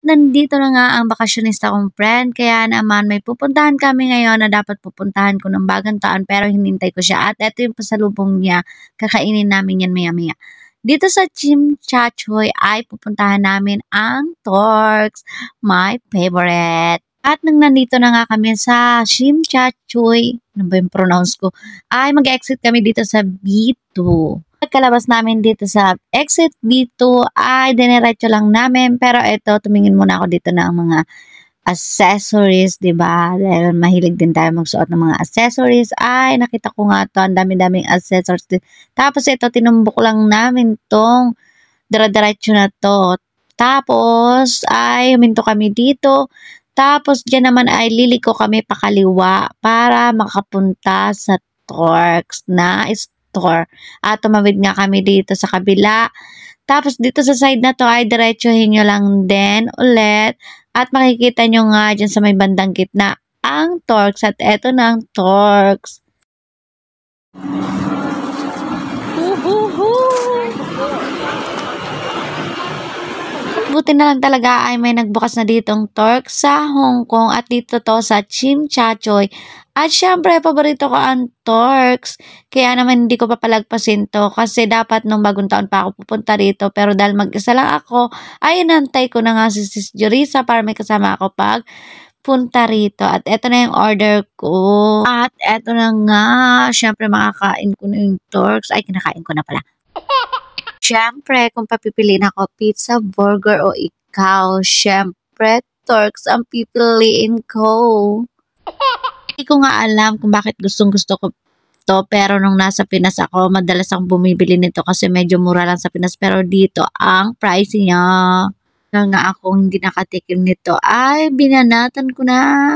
nandito na nga ang bakasyonista kong friend, kaya naman may pupuntahan kami ngayon na dapat pupuntahan ko ng Bagong Taon pero hinintay ko siya at eto yung pasalubong niya, kakainin namin yan maya-maya. Dito sa Chimchachoy ay pupuntahan namin ang Torx, my favorite. At nang nandito na nga kami sa Chimchachoy, ano ba yung pronounce ko, ay mag-exit kami dito sa B2. Pagkalabas namin dito sa exit B2 ay diniretso lang namin, pero ito tumingin muna ako dito ng mga accessories, 'di ba? Dahil mahilig din tayo magsuot ng mga accessories. Ay nakita ko nga 'to, ang dami-daming accessories din. Tapos ito tinumbok lang namin tong dire-diretso na 'to. Tapos ay huminto kami dito. Tapos diyan naman ay liliko kami pakaliwa para makapunta sa Torx na store. At tumawid nga kami dito sa kabila. Tapos dito sa side na to ay diretsuhin nyo lang din ulit. At makikita nyo nga dyan sa may bandang gitna ang Torx. At eto na ang Torx. Buti na lang talaga ay may nagbukas na ditong Torx sa Hong Kong at dito to sa Chimchachoy. At syempre, paborito ko ang Torx. Kaya naman hindi ko papalagpasin to kasi dapat nung Bagong Taon pa ako pupunta rito. Pero dahil mag-isa lang ako, ay inantay ko na nga si Sis Jorisa para may kasama ako pag punta rito. At eto na yung order ko. At eto na nga, syempre makakain ko na yung Torx. Ay, kinakain ko na pala. Siyempre, kung papipiliin ako, pizza, burger, o ikaw, siyempre, Torx ang pipiliin ko. Hindi ko nga alam kung bakit gustong-gusto ko to, pero nung nasa Pinas ako, madalas akong bumibili nito kasi medyo mura lang sa Pinas, pero dito, ang pricey niya. Kaya nga akong hindi nakatikim nito, ay, binanatan ko na.